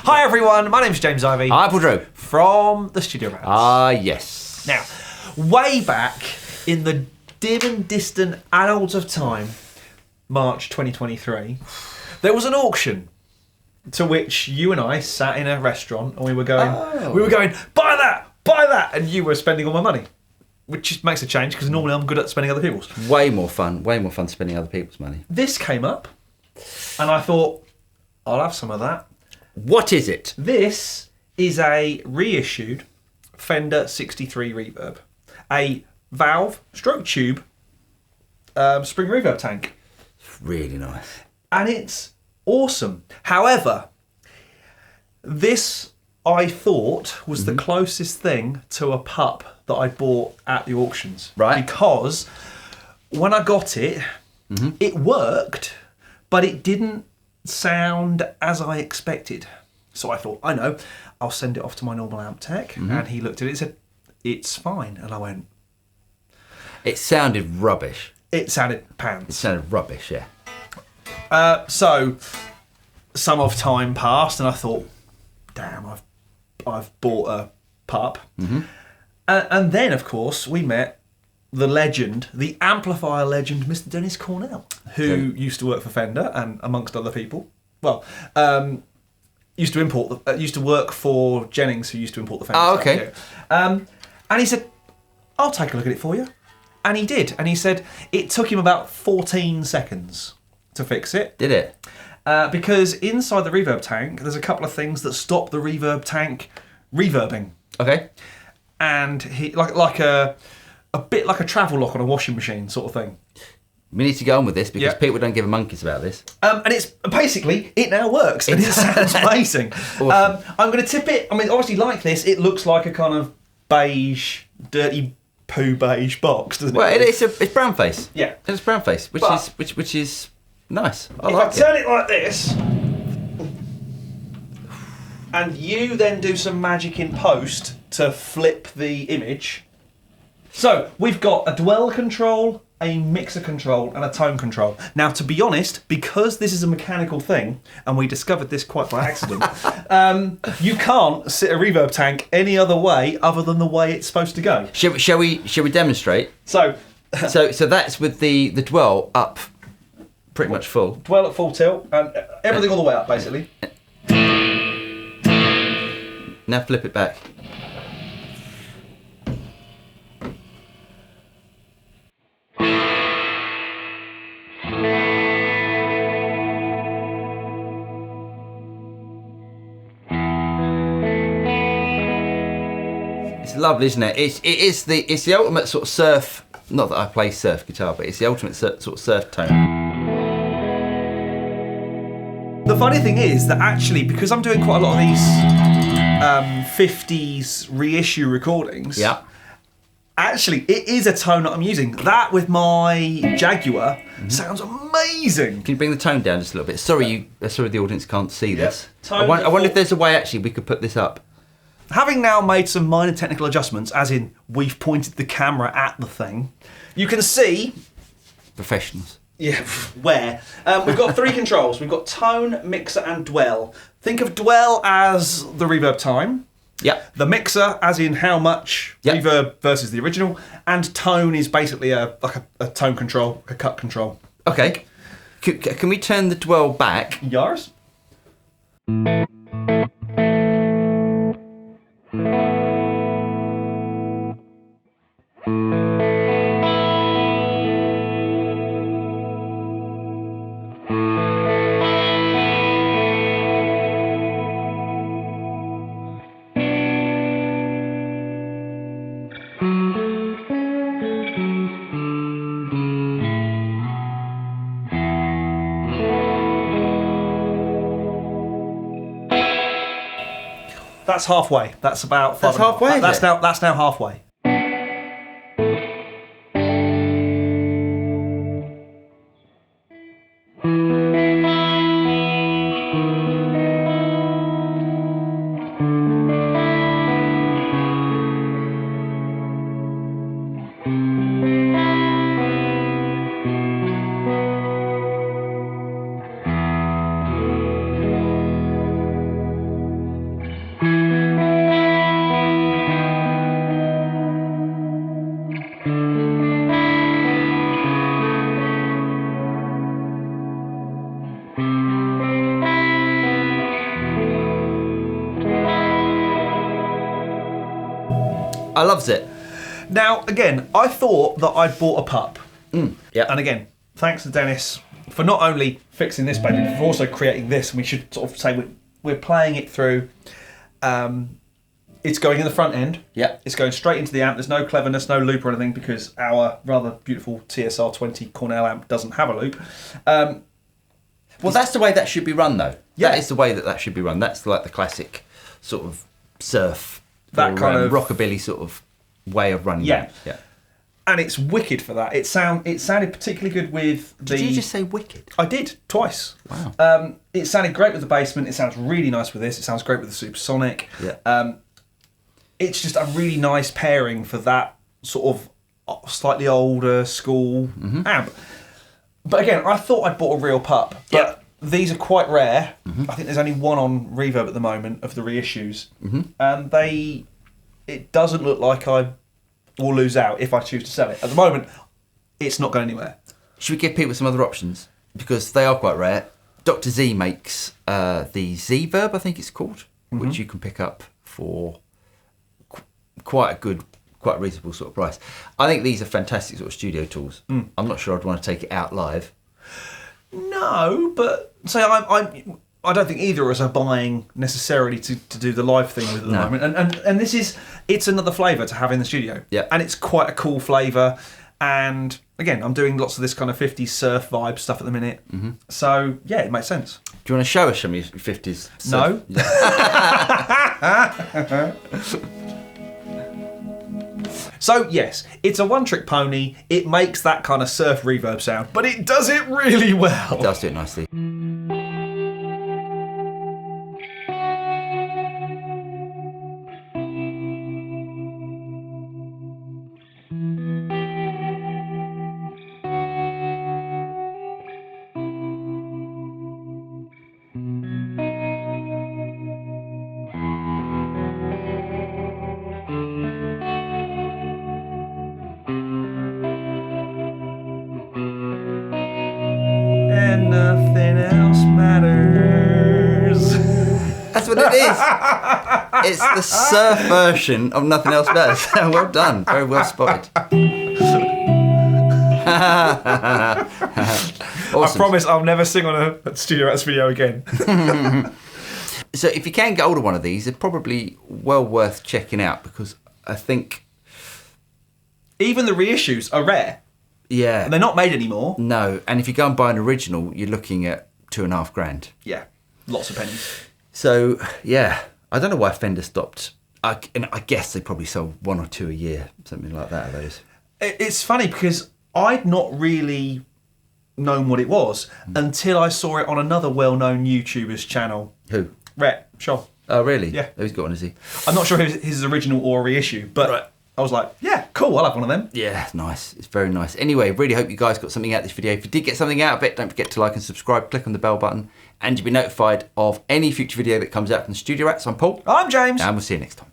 Hi everyone, my name's James Ivey. I'm Drew. From the Studio Rats. Ah, yes. Now, way back in the dim and distant annals of time, March 2023, there was an auction to which you and I sat in a restaurant and we were going, buy that, and you were spending all my money. Which just makes a change because normally I'm good at spending other people's. Way more fun spending other people's money. This came up and I thought, I'll have some of that. What is it? This is a reissued Fender 63 Reverb, a valve stroke tube spring reverb tank. Really nice. And it's awesome. However, this I thought was the closest thing to a pup that I bought at the auctions. Right. Because when I got it, it worked, but it didn't sound as I expected. So I thought, I know, I'll send it off to my normal amp tech. And he looked at it and said, it's fine. And I went... It sounded rubbish. It sounded pants. It sounded rubbish, yeah. So some of time passed and I thought, damn, I've bought a pup. And then, of course, we met the legend, the amplifier legend, Mr. Dennis Cornell, who used to work for Fender and amongst other people. Well, used to work for Jennings, who used to import the Fender. Oh, okay. And he said, I'll take a look at it for you. And he did. And he said it took him about 14 seconds to fix it. Did it? Because inside the reverb tank, there's a couple of things that stop the reverb tank reverbing. Okay. And he like a bit like a travel lock on a washing machine sort of thing. We need to go on with this because people don't give a monkeys about this. And it's basically, it now works and it sounds amazing. Awesome. I'm going to tip it, I mean, obviously like this, it looks like a kind of beige, dirty poo beige box, doesn't it? Well, it's brown face. Yeah. It's brown face, which is nice. I if like I turn it like this, and you then do some magic in post to flip the image. So, we've got a dwell control, a mixer control, and a tone control. Now, to be honest, because this is a mechanical thing, and we discovered this quite by accident, you can't sit a reverb tank any other way other than the way it's supposed to go. Shall we demonstrate? So that's with the dwell up pretty much full. Dwell at full tilt, and everything all the way up, basically. Now flip it back. It's lovely, isn't it? It's the ultimate sort of surf. Not that I play surf guitar, but it's the ultimate sort of surf tone. The funny thing is that actually, because I'm doing quite a lot of these 50s reissue recordings, actually it is a tone that I'm using. That with my Jaguar sounds amazing. Can you bring the tone down just a little bit? Sorry, the audience can't see this. Tone I wonder if there's a way actually we could put this up. Having now made some minor technical adjustments, as in we've pointed the camera at the thing, you can see... Professionals. Yeah, where? We've got three controls. We've got tone, mixer, and dwell. Think of dwell as the reverb time. Yep. The mixer as in how much reverb versus the original. And tone is basically a tone control, a cut control. Okay. Can we turn the dwell back? Yours? That's halfway. That's about 5. That's halfway, is it? That's now halfway. I loves it. Now, again, I thought that I'd bought a pup. Yeah. And again, thanks to Dennis for not only fixing this baby, but for also creating this. And we should sort of say we're playing it through. It's going in the front end. Yeah. It's going straight into the amp. There's no cleverness, no loop or anything, because our rather beautiful TSR-20 Cornell amp doesn't have a loop. Well, that's the way that should be run, though. Yeah. That is the way that should be run. That's like the classic sort of surf, That kind of rockabilly sort of way of running. Yeah. Yeah. And it's wicked for that. It sounded particularly good with the... Did you just say wicked? I did, twice. Wow. It sounded great with the basement. It sounds really nice with this. It sounds great with the supersonic. Yeah. It's just a really nice pairing for that sort of slightly older school amp. But again, I thought I'd bought a real pup. But these are quite rare. I think there's only one on Reverb at the moment of the reissues. And it doesn't look like I will lose out if I choose to sell it. At the moment, it's not going anywhere. Should we give people some other options? Because they are quite rare. Dr. Z makes the Z-Verb, I think it's called, which you can pick up for quite a reasonable sort of price. I think these are fantastic sort of studio tools. I'm not sure I'd want to take it out live. No, but say I don't think either of us are buying necessarily to do the live thing with at the moment. And it's another flavour to have in the studio. Yeah. And it's quite a cool flavour. And again, I'm doing lots of this kind of 50s surf vibe stuff at the minute. So yeah, it makes sense. Do you want to show us some of your 50s? No. So yes, it's a one-trick pony. It makes that kind of surf reverb sound, but it does it really well. It does do it nicely. And nothing else matters. That's what it is. It's the surf version of Nothing Else Matters. Well done. Very well spotted. Awesome. I promise I'll never sing on a Studio Rats video again. So if you can get hold of one of these, they're probably well worth checking out, because I think... Even the reissues are rare. Yeah. And they're not made anymore. No. And if you go and buy an original, you're looking at $2,500. Yeah. Lots of pennies. So, yeah. I don't know why Fender stopped. I guess they probably sold one or two a year, something like that of those. It's funny because I'd not really known what it was until I saw it on another well-known YouTuber's channel. Who? Rhett Shaw. Oh, really? Yeah. Oh, he's got one, is he? I'm not sure if it's his original or reissue, but I was like, yeah, cool, I'll have one of them. Yeah, nice. It's very nice. Anyway, really hope you guys got something out of this video. If you did get something out of it, don't forget to like and subscribe, click on the bell button, and you'll be notified of any future video that comes out from the Studio Rats. I'm Paul. I'm James. And we'll see you next time.